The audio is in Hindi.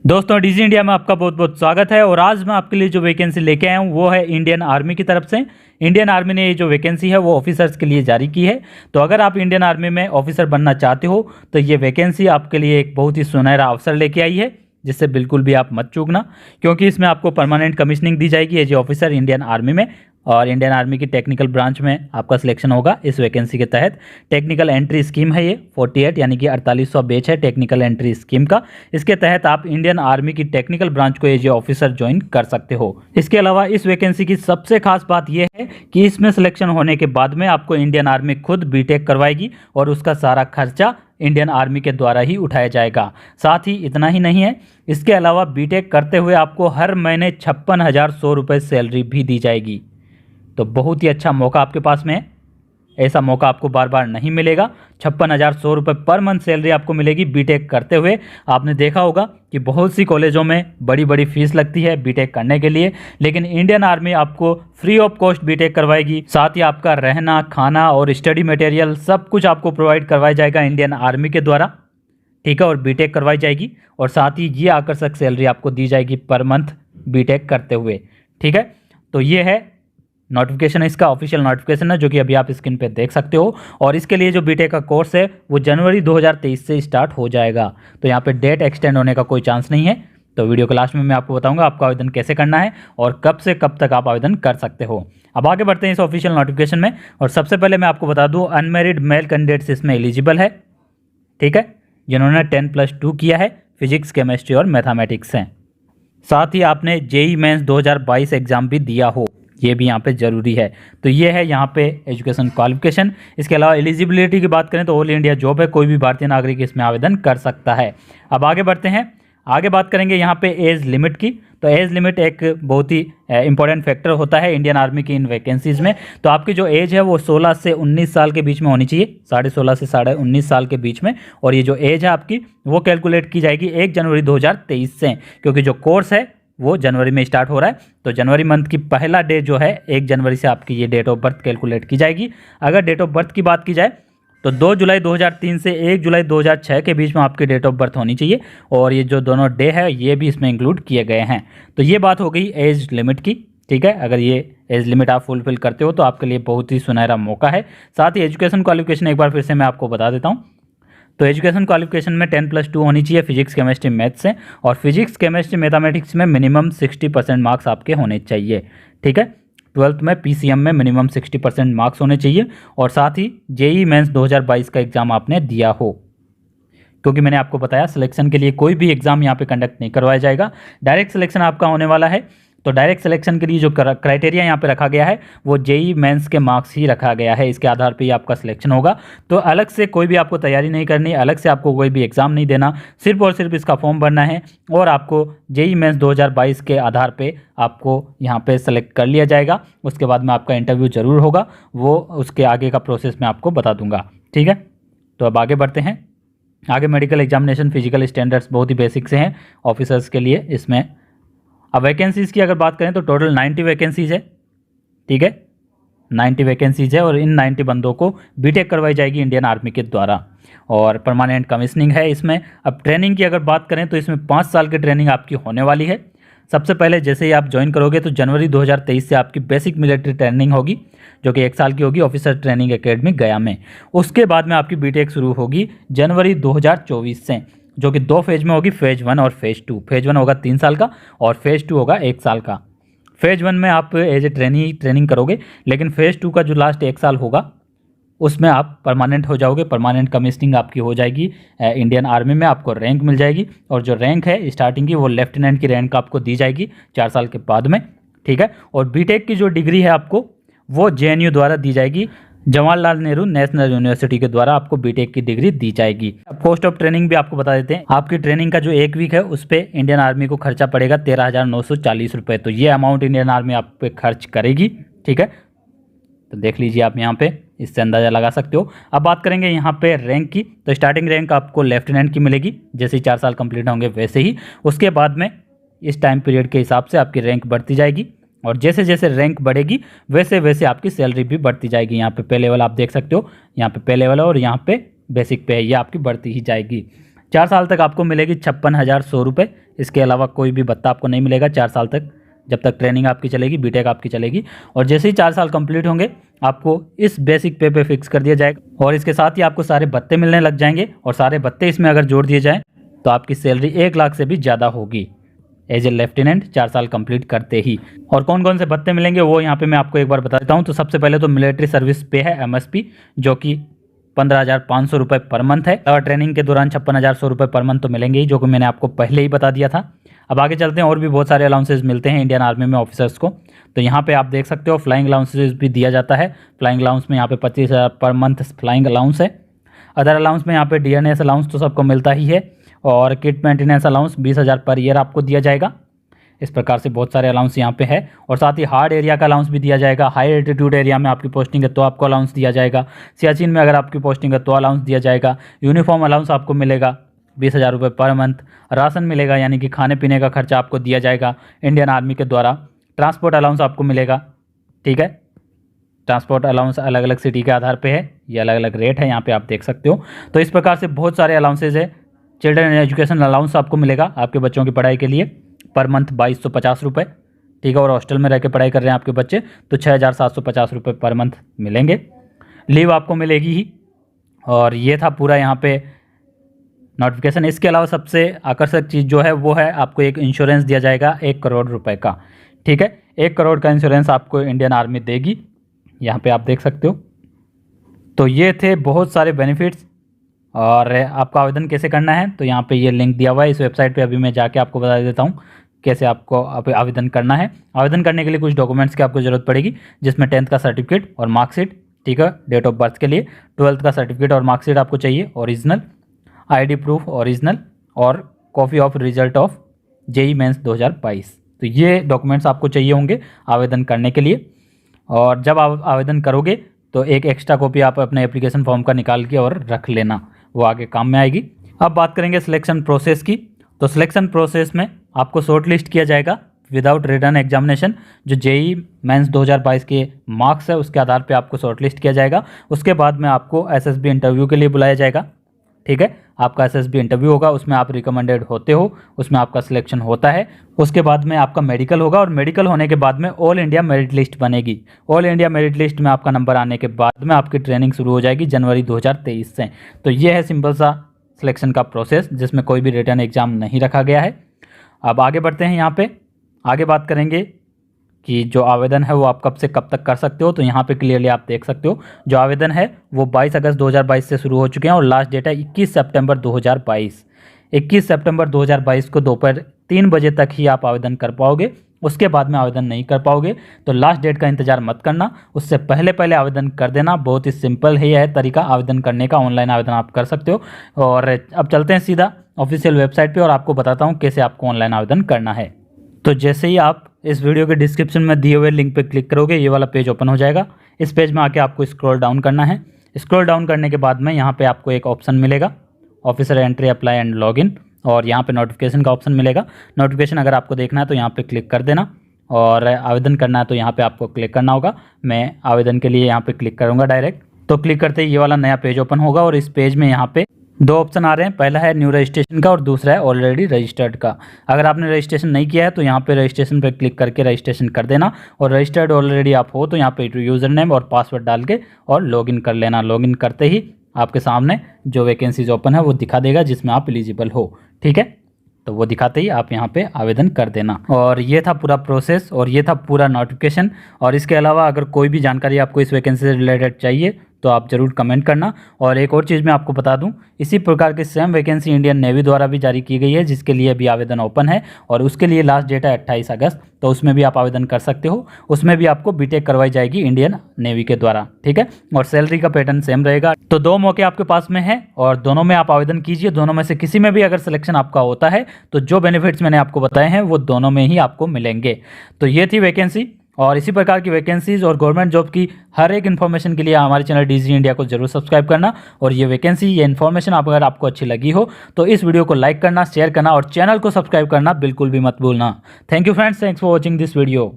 दोस्तों डिजी इंडिया में आपका बहुत बहुत स्वागत है। और आज मैं आपके लिए जो वैकेंसी लेके आया हूँ वो है इंडियन आर्मी की तरफ से। इंडियन आर्मी ने ये जो वैकेंसी है वो ऑफिसर्स के लिए जारी की है। तो अगर आप इंडियन आर्मी में ऑफिसर बनना चाहते हो तो ये वैकेंसी आपके लिए एक बहुत ही सुनहरा अवसर लेके आई है, जिससे बिल्कुल भी आप मत चूकना, क्योंकि इसमें आपको परमानेंट कमीशनिंग दी जाएगी as a officer Indian army में। और इंडियन आर्मी की टेक्निकल ब्रांच में आपका सिलेक्शन होगा इस वैकेंसी के तहत। टेक्निकल एंट्री स्कीम है ये 48 यानी कि 4800 बैच है टेक्निकल एंट्री स्कीम का। इसके तहत आप इंडियन आर्मी की टेक्निकल ब्रांच को एज ए ऑफिसर ज्वाइन कर सकते हो। इसके अलावा इस वैकेंसी की सबसे खास बात यह है कि इसमें सिलेक्शन होने के बाद में आपको इंडियन आर्मी खुद बीटेक करवाएगी और उसका सारा खर्चा इंडियन आर्मी के द्वारा ही उठाया जाएगा। साथ ही इतना ही नहीं है, इसके अलावा बीटेक करते हुए आपको हर महीने 56,100 रुपये सैलरी भी दी जाएगी। तो बहुत ही अच्छा मौका आपके पास में है। ऐसा मौका आपको बार बार नहीं मिलेगा। 56,100 रुपये पर मंथ सैलरी आपको मिलेगी बीटेक करते हुए। आपने देखा होगा कि बहुत सी कॉलेजों में बड़ी बड़ी फीस लगती है बीटेक करने के लिए, लेकिन इंडियन आर्मी आपको फ्री ऑफ कॉस्ट बीटेक करवाएगी। साथ ही आपका रहना, खाना और स्टडी मटेरियल सब कुछ आपको प्रोवाइड करवाया जाएगा इंडियन आर्मी के द्वारा, ठीक है। और बीटेक करवाई जाएगी और साथ ही ये आकर्षक सैलरी आपको दी जाएगी पर मंथ बीटेक करते हुए, ठीक है। तो ये है नोटिफिकेशन, इसका ऑफिशियल नोटिफिकेशन है जो कि अभी आप स्क्रीन पे देख सकते हो। और इसके लिए जो बीटेक का कोर्स है वो जनवरी 2023 से स्टार्ट हो जाएगा। तो यहाँ पे डेट एक्सटेंड होने का कोई चांस नहीं है। तो वीडियो के लास्ट में मैं आपको बताऊंगा आपका आवेदन कैसे करना है और कब से कब तक आप आवेदन कर सकते हो। अब आगे बढ़ते हैं इस ऑफिशियल नोटिफिकेशन में। और सबसे पहले मैं आपको बता दूँ, अनमेरिड मेल कैंडिडेट्स इसमें एलिजिबल है, ठीक है, जिन्होंने 10+2 किया है, फिजिक्स, केमिस्ट्री और मैथमेटिक्स हैं। साथ ही आपने जेई मेंस 2022 एग्जाम भी दिया हो, ये भी यहाँ पे ज़रूरी है। तो ये है यहाँ पे एजुकेशन क्वालिफिकेशन। इसके अलावा एलिजिबिलिटी की बात करें तो ऑल इंडिया जॉब है, कोई भी भारतीय नागरिक इसमें आवेदन कर सकता है। अब आगे बढ़ते हैं, आगे बात करेंगे यहाँ पे एज लिमिट की। तो एज लिमिट एक बहुत ही इंपॉर्टेंट फैक्टर होता है इंडियन आर्मी की इन वैकेंसीज़ में। तो आपकी जो एज है वो 16 से 19 साल के बीच में होनी चाहिए, 16.5 से 19.5 साल के बीच में। और ये जो एज है आपकी वो कैलकुलेट की जाएगी 1 जनवरी 2023 से, क्योंकि जो कोर्स है वो जनवरी में स्टार्ट हो रहा है। तो जनवरी मंथ की पहला डे जो है 1 जनवरी से आपकी ये डेट ऑफ बर्थ कैलकुलेट की जाएगी। अगर डेट ऑफ बर्थ की बात की जाए तो 2 जुलाई 2003 से 1 जुलाई 2006 के बीच में आपकी डेट ऑफ बर्थ होनी चाहिए। और ये जो दोनों डे है ये भी इसमें इंक्लूड किए गए हैं। तो ये बात हो गई एज लिमिट की, ठीक है। अगर ये एज लिमिट आप फुलफिल करते हो तो आपके लिए बहुत ही सुनहरा मौका है। साथ ही एजुकेशन क्वालिफिकेशन एक बार फिर से मैं आपको बता देता हूँ। तो एजुकेशन क्वालिफिकेशन में 10+2 होनी चाहिए फिजिक्स, केमिस्ट्री, मैथ्स से। और फिजिक्स, केमिस्ट्री, मैथमेटिक्स में मिनिमम 60% मार्क्स आपके होने चाहिए, ठीक है। 12th में पीसीएम में मिनिमम 60% मार्क्स होने चाहिए। और साथ ही जेई मेंस 2022 का एग्ज़ाम आपने दिया हो, क्योंकि मैंने आपको बताया सिलेक्शन के लिए कोई भी एग्ज़ाम यहाँ पे कंडक्ट नहीं करवाया जाएगा, डायरेक्ट सिलेक्शन आपका होने वाला है। तो डायरेक्ट सिलेक्शन के लिए जो क्राइटेरिया यहाँ पे रखा गया है वो जेई मेंस के मार्क्स ही रखा गया है, इसके आधार पे ही आपका सिलेक्शन होगा। तो अलग से कोई भी आपको तैयारी नहीं करनी, अलग से आपको कोई भी एग्ज़ाम नहीं देना, सिर्फ और सिर्फ इसका फॉर्म भरना है और आपको जेई मेंस 2022 के आधार पे आपको यहाँ पे सेलेक्ट कर लिया जाएगा। उसके बाद में आपका इंटरव्यू ज़रूर होगा, वो उसके आगे का प्रोसेस मैं आपको बता दूँगा, ठीक है। तो अब आगे बढ़ते हैं। आगे मेडिकल एग्जामिनेशन, फिजिकल स्टैंडर्ड्स बहुत ही बेसिक से हैं ऑफिसर्स के लिए इसमें। अब वैकेंसीज़ की अगर बात करें तो टोटल 90 वैकेंसीज़ है, ठीक है, 90 वैकेंसीज़ है। और इन 90 बंदों को बीटेक करवाई जाएगी इंडियन आर्मी के द्वारा और परमानेंट कमीशनिंग है इसमें। अब ट्रेनिंग की अगर बात करें तो इसमें 5 साल की ट्रेनिंग आपकी होने वाली है। सबसे पहले जैसे ही आप ज्वाइन करोगे तो जनवरी 2023 से आपकी बेसिक मिलिट्री ट्रेनिंग होगी, जो कि 1 साल की होगी ऑफिसर ट्रेनिंग एकेडमी गया में। उसके बाद में आपकी बीटेक शुरू होगी जनवरी 2024 से, जो कि 2 फेज में होगी, फेज़ 1 और फेज़ 2। फेज़ 1 होगा 3 साल का और फेज़ 2 होगा 1 साल का। फेज़ 1 में आप एज ए ट्रेनिंग करोगे, लेकिन फेज़ 2 का जो लास्ट 1 साल होगा उसमें आप परमानेंट हो जाओगे, परमानेंट कमीशनिंग आपकी हो जाएगी इंडियन आर्मी में, आपको रैंक मिल जाएगी। और जो रैंक है स्टार्टिंग की वो लेफ्टिनेंट की रैंक आपको दी जाएगी 4 साल के बाद में, ठीक है। और बीटेक की जो डिग्री है आपको वो जेएनयू द्वारा दी जाएगी, जवाहरलाल नेहरू नेशनल यूनिवर्सिटी के द्वारा आपको बीटेक की डिग्री दी जाएगी। अब कॉस्ट ऑफ ट्रेनिंग भी आपको बता देते हैं। आपकी ट्रेनिंग का जो 1 वीक है उस पर इंडियन आर्मी को खर्चा पड़ेगा 13,940 रुपये। तो ये अमाउंट इंडियन आर्मी आप पे खर्च करेगी, ठीक है। तो देख लीजिए आप यहाँ पे, इससे अंदाज़ा लगा सकते हो। अब बात करेंगे यहाँ पे रैंक की। तो स्टार्टिंग रैंक आपको लेफ्टिनेंट की मिलेगी, जैसे ही 4 साल कंप्लीट होंगे वैसे ही। उसके बाद में इस टाइम पीरियड के हिसाब से आपकी रैंक बढ़ती जाएगी और जैसे जैसे रैंक बढ़ेगी वैसे वैसे आपकी सैलरी भी बढ़ती जाएगी। यहाँ पे पे लेवल आप देख सकते हो, यहाँ पे पे लेवल है और यहाँ पे बेसिक पे है, ये आपकी बढ़ती ही जाएगी। 4 साल तक आपको मिलेगी 56,100 रुपये। इसके अलावा कोई भी भत्ता आपको नहीं मिलेगा 4 साल तक, जब तक ट्रेनिंग आपकी चलेगी, बीटेक आपकी चलेगी। और जैसे ही 4 साल कंप्लीट होंगे आपको इस बेसिक पे फिक्स कर दिया जाएगा और इसके साथ ही आपको सारे भत्ते मिलने लग जाएंगे। और सारे भत्ते इसमें अगर जोड़ दिए जाएँ तो आपकी सैलरी 1 लाख से भी ज़्यादा होगी एज ए लेफ्टिनेंट 4 साल कंप्लीट करते ही। और कौन कौन से भत्ते मिलेंगे वो यहाँ पे मैं आपको एक बार बता देता हूँ। तो सबसे पहले तो मिलिट्री सर्विस पे है MSP, जो कि 15,500 रुपये पर मंथ है। और ट्रेनिंग के दौरान 56,100 रुपये पर मंथ तो मिलेंगे ही, जो कि मैंने आपको पहले ही बता दिया था। अब आगे चलते हैं, और भी बहुत सारे अलाउंसेस मिलते हैं इंडियन आर्मी में ऑफिसर्स को। तो यहाँ पे आप देख सकते हो फ्लाइंग अलाउंसेस भी दिया जाता है। फ्लाइंग अलाउंस में यहाँ पे 25,000 पर मंथ फ्लाइंग अलाउंस है। अदर अलाउंस में यहाँ पे DNS अलाउंस तो सबको मिलता ही है, और kit maintenance allowance 20,000 per year आपको दिया जाएगा। इस प्रकार से बहुत सारे अलाउंस यहाँ पे है। और साथ ही हार्ड एरिया का अलाउंस भी दिया जाएगा। हाई एल्टीट्यूड एरिया में आपकी पोस्टिंग है तो आपको अलाउंस दिया जाएगा। सियाचिन में अगर आपकी पोस्टिंग है तो अलाउंस दिया जाएगा। यूनिफॉर्म अलाउंस आपको मिलेगा 20,000 रुपये पर मंथ। राशन मिलेगा, यानी कि खाने पीने का खर्चा आपको दिया जाएगा इंडियन आर्मी के द्वारा। ट्रांसपोर्ट अलाउंस आपको मिलेगा, ठीक है। ट्रांसपोर्ट अलाउंस अलग अलग सिटी के आधार पे है, ये अलग अलग रेट है, यहाँ पे आप देख सकते हो। तो इस प्रकार से बहुत सारे अलाउंसेज है। चिल्ड्रन एजुकेशन अलाउंस आपको मिलेगा आपके बच्चों की पढ़ाई के लिए पर मंथ 2,250 रुपये, ठीक है। और हॉस्टल में रह के पढ़ाई कर रहे हैं आपके बच्चे तो 6,750 रुपये पर मंथ मिलेंगे। लीव आपको मिलेगी ही। और ये था पूरा यहाँ पे नोटिफिकेशन। इसके अलावा सबसे आकर्षक चीज़ जो है वो है आपको एक इंश्योरेंस दिया जाएगा 1 करोड़ रुपए का, ठीक है। 1 करोड़ का इंश्योरेंस आपको इंडियन आर्मी देगी, यहाँ पे आप देख सकते हो। तो ये थे बहुत सारे बेनिफिट्स। और आपका आवेदन कैसे करना है तो यहाँ पे ये लिंक दिया हुआ है इस वेबसाइट पे। अभी मैं जाके आपको बता देता हूँ कैसे आपको आवेदन करना है। आवेदन करने के लिए कुछ डॉक्यूमेंट्स की आपको ज़रूरत पड़ेगी, जिसमें 10th का सर्टिफिकेट और मार्कशीट, ठीक है, डेट ऑफ बर्थ के लिए। 12th का सर्टिफिकेट और मार्कशीट आपको चाहिए ओरिजिनल, ID प्रूफ ओरिजिनल, और copy of result of JEE mains 2022। तो ये डॉक्यूमेंट्स आपको चाहिए होंगे आवेदन करने के लिए। और जब आप आवेदन करोगे तो एक एक्स्ट्रा कॉपी आप अपने एप्लीकेशन फॉर्म का निकाल के और रख लेना, वो आगे काम में आएगी। अब बात करेंगे सिलेक्शन प्रोसेस की। तो सिलेक्शन प्रोसेस में आपको शॉर्ट लिस्ट किया जाएगा विदाउट रिटन एग्जामिनेशन। जो JEE मेंस 2022 के मार्क्स है उसके आधार पे आपको शॉर्ट लिस्ट किया जाएगा। उसके बाद में आपको SSB इंटरव्यू के लिए बुलाया जाएगा, ठीक है। आपका SSB इंटरव्यू होगा, उसमें आप रिकमेंडेड होते हो, उसमें आपका सिलेक्शन होता है। उसके बाद में आपका मेडिकल होगा, और मेडिकल होने के बाद में ऑल इंडिया मेरिट लिस्ट बनेगी। ऑल इंडिया मेरिट लिस्ट में आपका नंबर आने के बाद में आपकी ट्रेनिंग शुरू हो जाएगी जनवरी 2023 से। तो ये है सिंपल सा सिलेक्शन का प्रोसेस, जिसमें कोई भी रिटन एग्जाम नहीं रखा गया है। अब आगे बढ़ते हैं, यहाँ पे आगे बात करेंगे कि जो आवेदन है वो आप कब से कब तक कर सकते हो। तो यहाँ पे क्लियरली आप देख सकते हो जो आवेदन है वो 22 अगस्त 2022 से शुरू हो चुके हैं, और लास्ट डेट है 21 सितंबर 2022। 21 सितंबर 2022 को दोपहर 3 बजे तक ही आप आवेदन कर पाओगे। उसके बाद में आवेदन नहीं कर पाओगे तो लास्ट डेट का इंतजार मत करना, उससे पहले पहले आवेदन कर देना। बहुत ही सिंपल ही है तरीका आवेदन करने का, ऑनलाइन आवेदन आप कर सकते हो। और अब चलते हैं सीधा ऑफिशियल वेबसाइट पर और आपको बताता हूँ कैसे आपको ऑनलाइन आवेदन करना है। तो जैसे ही आप इस वीडियो के डिस्क्रिप्शन में दिए हुए लिंक पर क्लिक करोगे ये वाला पेज ओपन हो जाएगा। इस पेज में आके आपको स्क्रॉल डाउन करना है। स्क्रॉल डाउन करने के बाद में यहाँ पे आपको एक ऑप्शन मिलेगा officer entry apply and login, और यहाँ पे नोटिफिकेशन का ऑप्शन मिलेगा। नोटिफिकेशन अगर आपको देखना है तो यहाँ पे क्लिक कर देना, और आवेदन करना है तो यहाँ पे आपको क्लिक करना होगा। मैं आवेदन के लिए यहाँ पे क्लिक करूँगा डायरेक्ट। तो क्लिक करते ही ये वाला नया पेज ओपन होगा, और इस पेज में यहाँ पे 2 ऑप्शन आ रहे हैं। पहला है न्यू रजिस्ट्रेशन का और दूसरा है ऑलरेडी रजिस्टर्ड का। अगर आपने रजिस्ट्रेशन नहीं किया है तो यहाँ पे रजिस्ट्रेशन पे क्लिक करके रजिस्ट्रेशन कर देना, और रजिस्टर्ड ऑलरेडी आप हो तो यहाँ पे यूज़र नेम और पासवर्ड डाल के और लॉगिन कर लेना। लॉगिन करते ही आपके सामने जो वैकेंसीज ओपन है वो दिखा देगा जिसमें आप एलिजिबल हो, ठीक है। तो वो दिखाते ही आप यहाँ पे आवेदन कर देना। और ये था पूरा प्रोसेस, और ये था पूरा नोटिफिकेशन। और इसके अलावा अगर कोई भी जानकारी आपको इस वैकेंसी से रिलेटेड चाहिए तो आप ज़रूर कमेंट करना। और एक और चीज़ मैं आपको बता दूं, इसी प्रकार की सेम वैकेंसी इंडियन नेवी द्वारा भी जारी की गई है, जिसके लिए भी आवेदन ओपन है, और उसके लिए लास्ट डेट है 28 अगस्त। तो उसमें भी आप आवेदन कर सकते हो। उसमें भी आपको बीटेक करवाई जाएगी इंडियन नेवी के द्वारा, ठीक है। और सैलरी का पैटर्न सेम रहेगा। तो 2 मौके आपके पास में है, और दोनों में आप आवेदन कीजिए। दोनों में से किसी में भी अगर सिलेक्शन आपका होता है तो जो बेनिफिट्स मैंने आपको बताए हैं वो दोनों में ही आपको मिलेंगे। तो ये थी वैकेंसी, और इसी प्रकार की वैकेंसीज और गवर्नमेंट जॉब की हर एक इन्फॉर्मेशन के लिए हमारे चैनल डीजी इंडिया को जरूर सब्सक्राइब करना। और ये वैकेंसी, ये इन्फॉर्मेशन अगर आपको अच्छी लगी हो तो इस वीडियो को लाइक करना, शेयर करना और चैनल को सब्सक्राइब करना बिल्कुल भी मत भूलना। Thank you friends, thanks for watching this video.